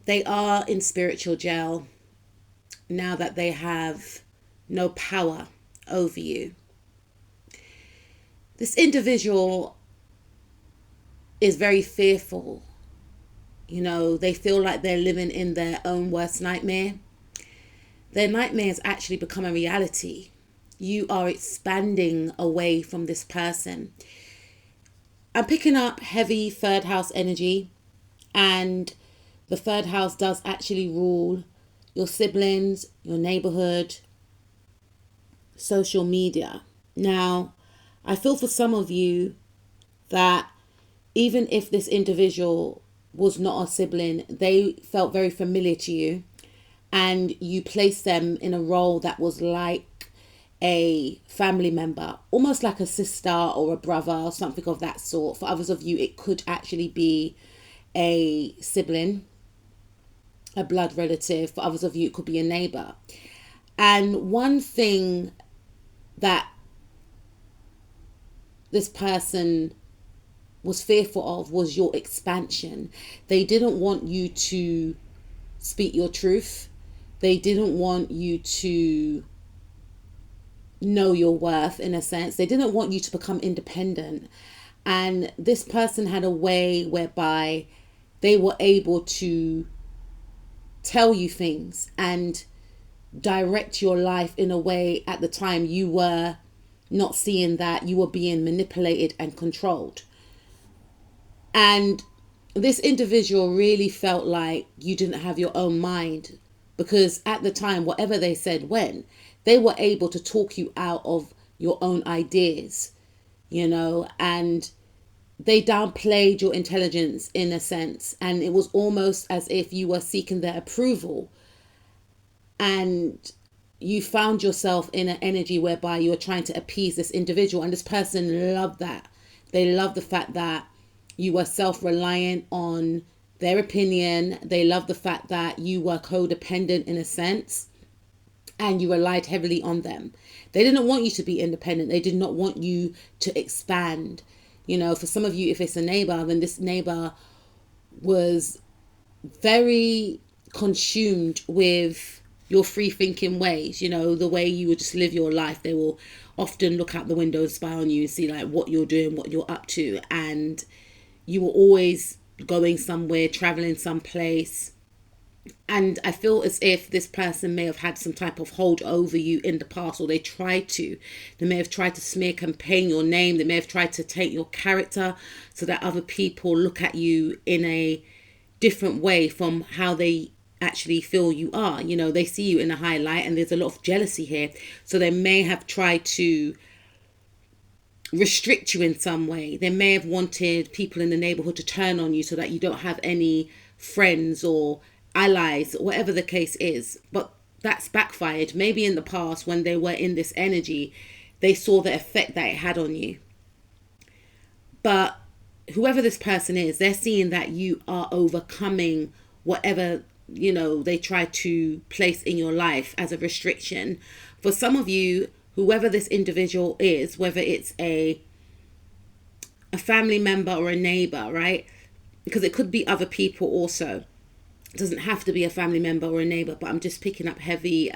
They are in spiritual jail now that they have no power over you. This individual is very fearful. They feel like they're living in their own worst nightmare. Their nightmare has actually become a reality. You are expanding away from this person. I'm picking up heavy third house energy, and the third house does actually rule your siblings, your neighborhood, social media. Now, I feel for some of you that even if this individual was not a sibling, they felt very familiar to you, and you placed them in a role that was like a family member, almost like a sister or a brother or something of that sort. For others of you, it could actually be a sibling, a blood relative. For others of you, it could be a neighbor. And one thing that this person was fearful of was your expansion. They didn't want you to speak your truth. They didn't want you to know your worth, in a sense. They didn't want you to become independent. And this person had a way whereby they were able to tell you things and direct your life in a way at the time you were not seeing that. You were being manipulated and controlled. And this individual really felt like you didn't have your own mind, because at the time, whatever they said when, they were able to talk you out of your own ideas, and they downplayed your intelligence in a sense. And it was almost as if you were seeking their approval, and you found yourself in an energy whereby you were trying to appease this individual. And this person loved that. They loved the fact that you were self-reliant on their opinion. They loved the fact that you were codependent in a sense, and you relied heavily on them. They didn't want you to be independent. They did not want you to expand. For some of you, if it's a neighbor, then this neighbor was very consumed with your free thinking ways, the way you would just live your life. They will often look out the window and spy on you and see like what you're doing, what you're up to. And you were always going somewhere, traveling someplace. And I feel as if this person may have had some type of hold over you in the past, or they tried to. They may have tried to smear campaign your name. They may have tried to take your character so that other people look at you in a different way from how they actually feel you are. They see you in a high light, and there's a lot of jealousy here. So they may have tried to restrict you in some way. They may have wanted people in the neighborhood to turn on you so that you don't have any friends or allies, whatever the case is. But that's backfired. Maybe in the past, when they were in this energy, they saw the effect that it had on you. But whoever this person is, they're seeing that you are overcoming whatever they try to place in your life as a restriction. For some of you, whoever this individual is, whether it's a family member or a neighbor, right? Because it could be other people also. It doesn't have to be a family member or a neighbor, but I'm just picking up heavy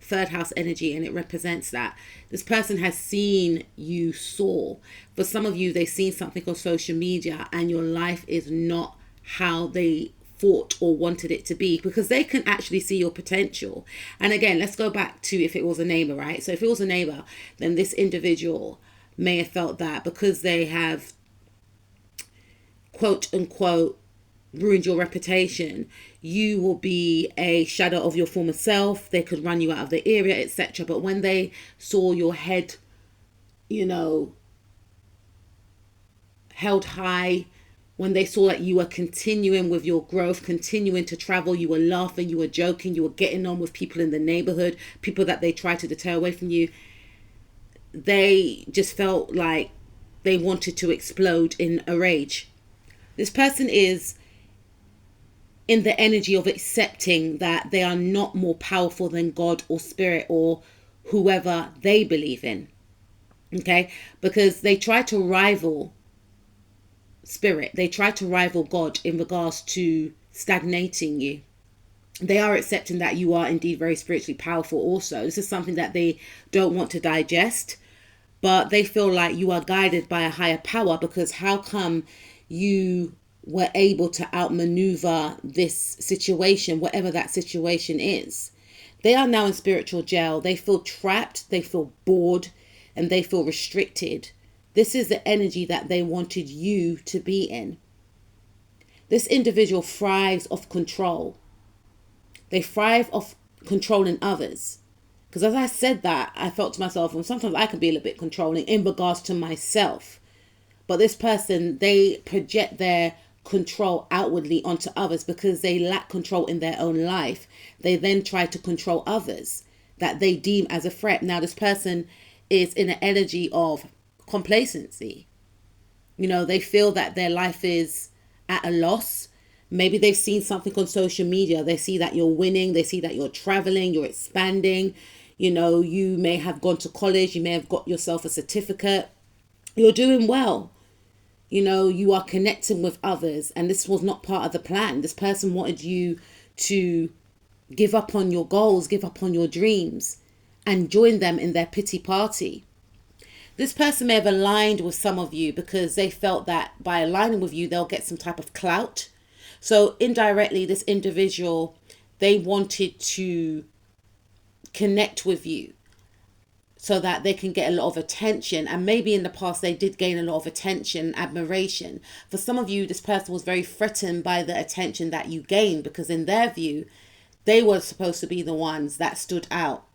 third house energy, and it represents that. This person has seen you soar. For some of you, they've seen something on social media, and your life is not how they thought or wanted it to be, because they can actually see your potential. And again, let's go back to if it was a neighbor, right? So if it was a neighbor, then this individual may have felt that because they have, quote unquote, ruined your reputation, you will be a shadow of your former self. They could run you out of the area, etc. But when they saw your head, held high, when they saw that you were continuing with your growth, continuing to travel, you were laughing, you were joking, you were getting on with people in the neighborhood, people that they tried to deter away from you, they just felt like they wanted to explode in a rage. This person is in the energy of accepting that they are not more powerful than God or spirit or whoever they believe in. Okay? Because they try to rival spirit. They try to rival God in regards to stagnating you. They are accepting that you are indeed very spiritually powerful also. This is something that they don't want to digest, but they feel like you are guided by a higher power, because how come you were able to outmaneuver this situation, whatever that situation is? They are now in spiritual jail. They feel trapped, they feel bored, and they feel restricted. This is the energy that they wanted you to be in. This individual thrives off control. They thrive off controlling others. Because as I said that, I felt to myself, and sometimes I can be a little bit controlling in regards to myself. But this person, they project their control outwardly onto others because they lack control in their own life. They then try to control others that they deem as a threat. Now, this person is in an energy of complacency. You know, they feel that their life is at a loss. Maybe they've seen something on social media. They see that you're winning. They see that you're traveling, you're expanding. You know, you may have gone to college. You may have got yourself a certificate. You're doing well. You know, you are connecting with others, and this was not part of the plan. This person wanted you to give up on your goals, give up on your dreams, and join them in their pity party. This person may have aligned with some of you because they felt that by aligning with you, they'll get some type of clout. So indirectly, this individual, they wanted to connect with you so that they can get a lot of attention. And maybe in the past, they did gain a lot of attention, admiration. For some of you, this person was very threatened by the attention that you gained, because in their view, they were supposed to be the ones that stood out.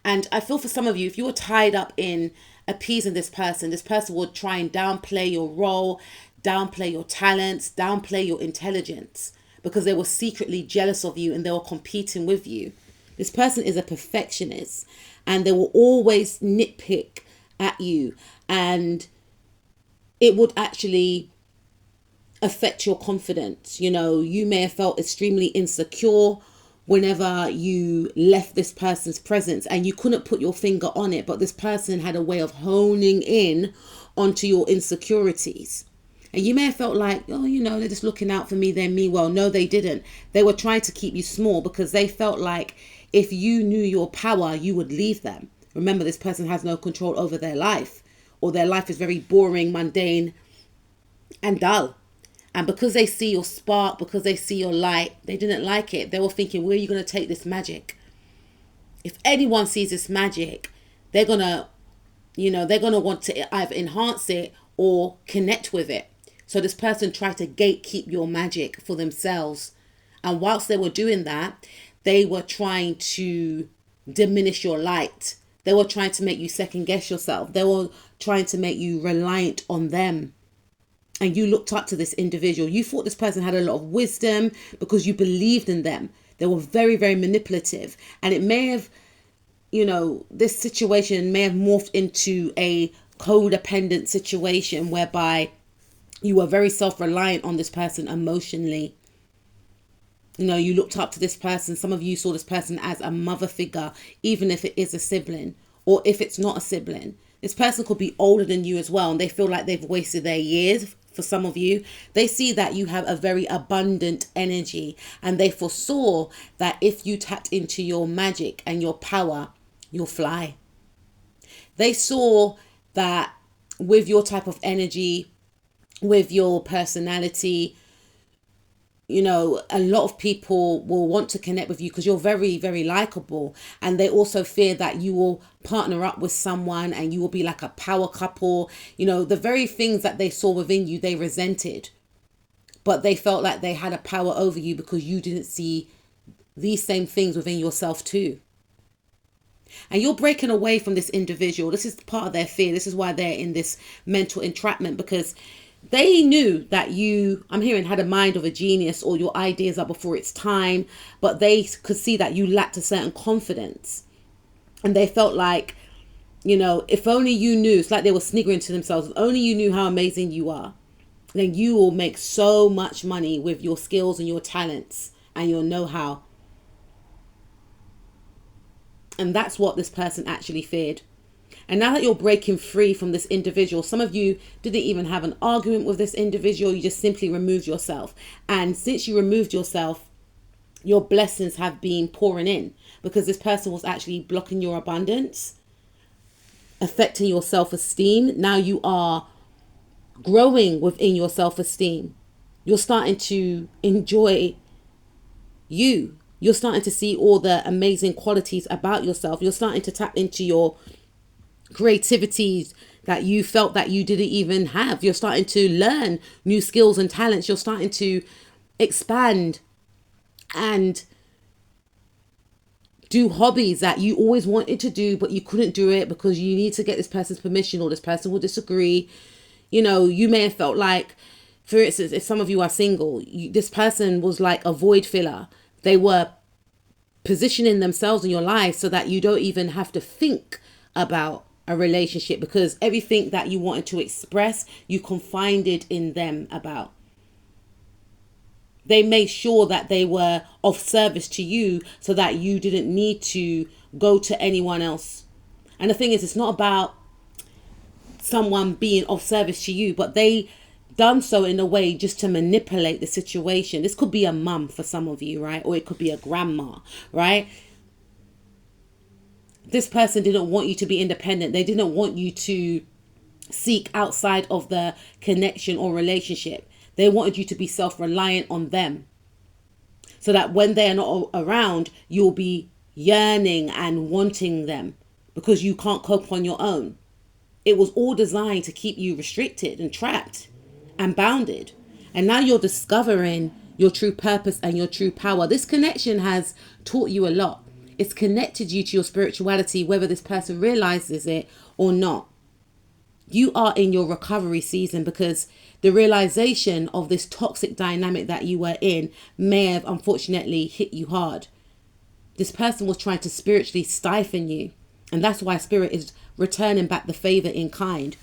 And I feel for some of you, if you were tied up in appeasing this person would try and downplay your role, downplay your talents, downplay your intelligence, because they were secretly jealous of you and they were competing with you. This person is a perfectionist, and they will always nitpick at you, and it would actually affect your confidence. You know, you may have felt extremely insecure whenever you left this person's presence, and you couldn't put your finger on it, but this person had a way of honing in onto your insecurities. And you may have felt like, oh, you know, they're just looking out for me, they mean well. No, they didn't. They were trying to keep you small because they felt like if you knew your power, you would leave them. Remember, this person has no control over their life, or their life is very boring, mundane, and dull. And because they see your spark, because they see your light, they didn't like it. They were thinking, where are you going to take this magic? If anyone sees this magic, they're going to, they're going to want to either enhance it or connect with it. So this person tried to gatekeep your magic for themselves. And whilst they were doing that, they were trying to diminish your light. They were trying to make you second guess yourself. They were trying to make you reliant on them. And you looked up to this individual. You thought this person had a lot of wisdom because you believed in them. They were very, very manipulative. And it may have, this situation may have morphed into a codependent situation whereby you were very self-reliant on this person emotionally. You looked up to this person. Some of you saw this person as a mother figure, even if it is a sibling or if it's not a sibling. This person could be older than you as well, and they feel like they've wasted their years. For some of you, they see that you have a very abundant energy, and they foresaw that if you tapped into your magic and your power, you'll fly. They saw that with your type of energy, with your personality, a lot of people will want to connect with you because you're very, very likable. And they also fear that you will partner up with someone and you will be like a power couple. The very things that they saw within you, they resented. But they felt like they had a power over you because you didn't see these same things within yourself too. And you're breaking away from this individual. This is part of their fear. This is why they're in this mental entrapment, because they knew that you, I'm hearing, had a mind of a genius, or your ideas are before its time, but they could see that you lacked a certain confidence. And they felt like, if only you knew, it's like they were sniggering to themselves, if only you knew how amazing you are, then you will make so much money with your skills and your talents and your know-how. And that's what this person actually feared. And now that you're breaking free from this individual, some of you didn't even have an argument with this individual. You just simply removed yourself. And since you removed yourself, your blessings have been pouring in, because this person was actually blocking your abundance, affecting your self-esteem. Now you are growing within your self-esteem. You're starting to enjoy you. You're starting to see all the amazing qualities about yourself. You're starting to tap into your creativities that you felt that you didn't even have. You're starting to learn new skills and talents. You're starting to expand and do hobbies that you always wanted to do, but you couldn't do it because you need to get this person's permission, or this person will disagree. You know, you may have felt like, for instance, if some of you are single, this person was like a void filler. They were positioning themselves in your life so that you don't even have to think about a relationship, because everything that you wanted to express, you confided in them about. They made sure that they were of service to you so that you didn't need to go to anyone else. And the thing is, it's not about someone being of service to you, but they done so in a way just to manipulate the situation. This could be a mum for some of you, right? Or it could be a grandma, right? This person didn't want you to be independent. They didn't want you to seek outside of the connection or relationship. They wanted you to be self-reliant on them, so that when they are not around, you'll be yearning and wanting them because you can't cope on your own. It was all designed to keep you restricted and trapped and bounded. And now you're discovering your true purpose and your true power. This connection has taught you a lot. It's connected you to your spirituality, whether this person realizes it or not. You are in your recovery season, because the realization of this toxic dynamic that you were in may have unfortunately hit you hard. This person was trying to spiritually stifle you. And that's why Spirit is returning back the favor in kind.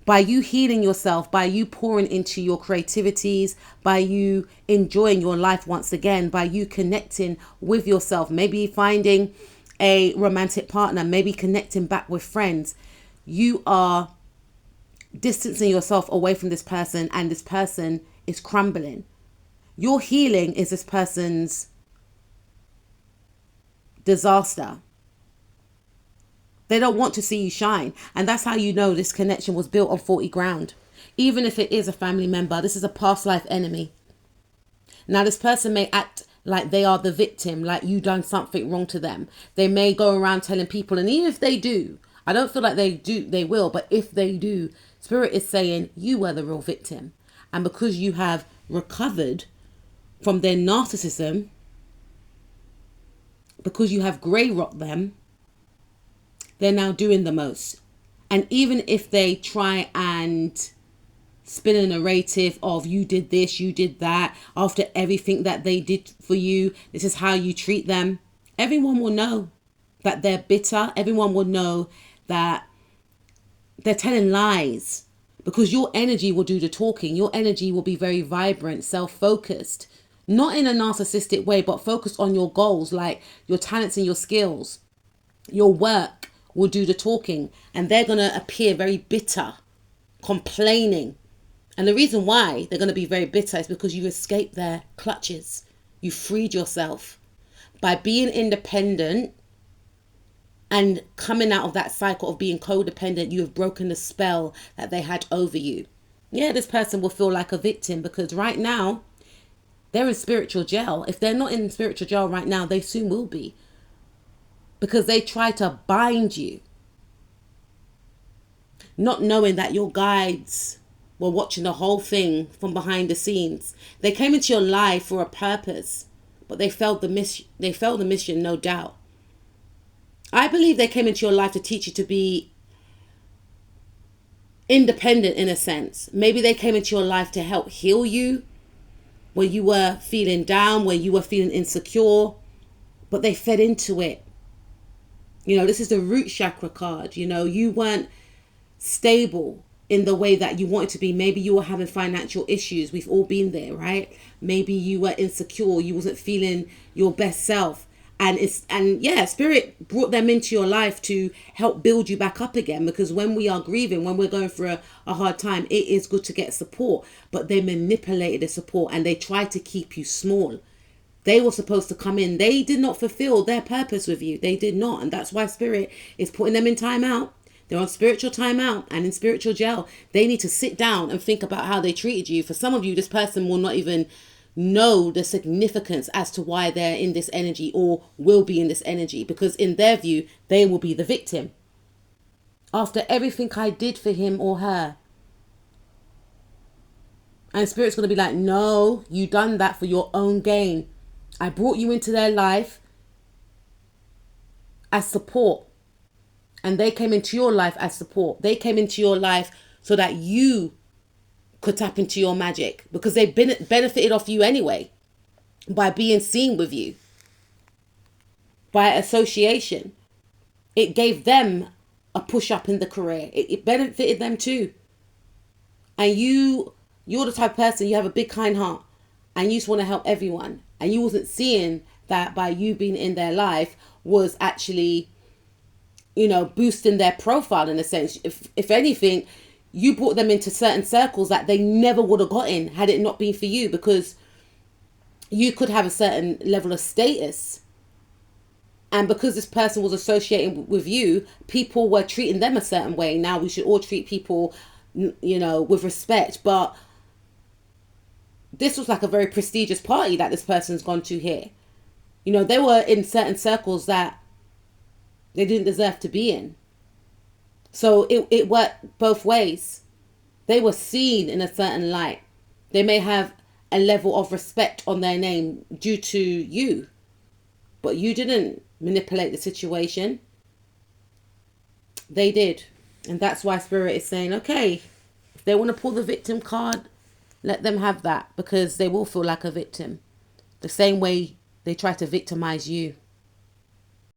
By you healing yourself, by you pouring into your creativities, by you enjoying your life once again, by you connecting with yourself, maybe finding a romantic partner, maybe connecting back with friends, you are distancing yourself away from this person, and this person is crumbling. Your healing is this person's disaster. They don't want to see you shine. And that's how you know this connection was built on faulty ground. Even if it is a family member, this is a past life enemy. Now, this person may act like they are the victim, like you done something wrong to them. They may go around telling people, and even if they do, I don't feel like they will, but if they do, Spirit is saying you were the real victim. And because you have recovered from their narcissism, because you have grey rocked them, they're now doing the most. And even if they try and spin a narrative of you did this, you did that, after everything that they did for you, this is how you treat them, everyone will know that they're bitter. Everyone will know that they're telling lies, because your energy will do the talking. Your energy will be very vibrant, self-focused, not in a narcissistic way, but focused on your goals, like your talents and your skills. Your work will do the talking, and they're going to appear very bitter, complaining. And the reason why they're going to be very bitter is because you escaped their clutches. You freed yourself. By being independent and coming out of that cycle of being codependent, you have broken the spell that they had over you. Yeah, this person will feel like a victim, because right now they're in spiritual jail. If they're not in spiritual jail right now, they soon will be, because they try to bind you, not knowing that your guides were watching the whole thing from behind the scenes. They came into your life for a purpose, but they failed the mission, no doubt. I believe they came into your life to teach you to be independent in a sense. Maybe they came into your life to help heal you when you were feeling down, when you were feeling insecure, but they fed into it. You know, this is the root chakra card. You know, you weren't stable in the way that you wanted to be. Maybe you were having financial issues. We've all been there, right? Maybe you were insecure. You wasn't feeling your best self. And yeah, spirit brought them into your life to help build you back up again, because when we are grieving, when we're going through a hard time, it is good to get support. But they manipulated the support and they tried to keep you small. They were supposed to come in. They did not fulfill their purpose with you. They did not. And that's why spirit is putting them in time out. They're on spiritual time out and in spiritual jail. They need to sit down and think about how they treated you. For some of you, this person will not even know the significance as to why they're in this energy or will be in this energy, because in their view, they will be the victim. After everything I did for him or her. And spirit's going to be like, no, you done that for your own gain. I brought you into their life as support. And they came into your life as support. They came into your life so that you could tap into your magic, because they benefited off you anyway by being seen with you. By association. It gave them a push up in the career. It benefited them too. And you're the type of person, you have a big kind heart and you just want to help everyone. And you wasn't seeing that by you being in their life was actually, boosting their profile in a sense. If anything, you brought them into certain circles that they never would have got in had it not been for you, because you could have a certain level of status. And because this person was associating with you, people were treating them a certain way. Now we should all treat people, with respect. But this was like a very prestigious party that this person's gone to here. They were in certain circles that they didn't deserve to be in. So it worked both ways. They were seen in a certain light. They may have a level of respect on their name due to you. But you didn't manipulate the situation. They did. And that's why spirit is saying, okay, if they want to pull the victim card, let them have that, because they will feel like a victim. The same way they try to victimize you.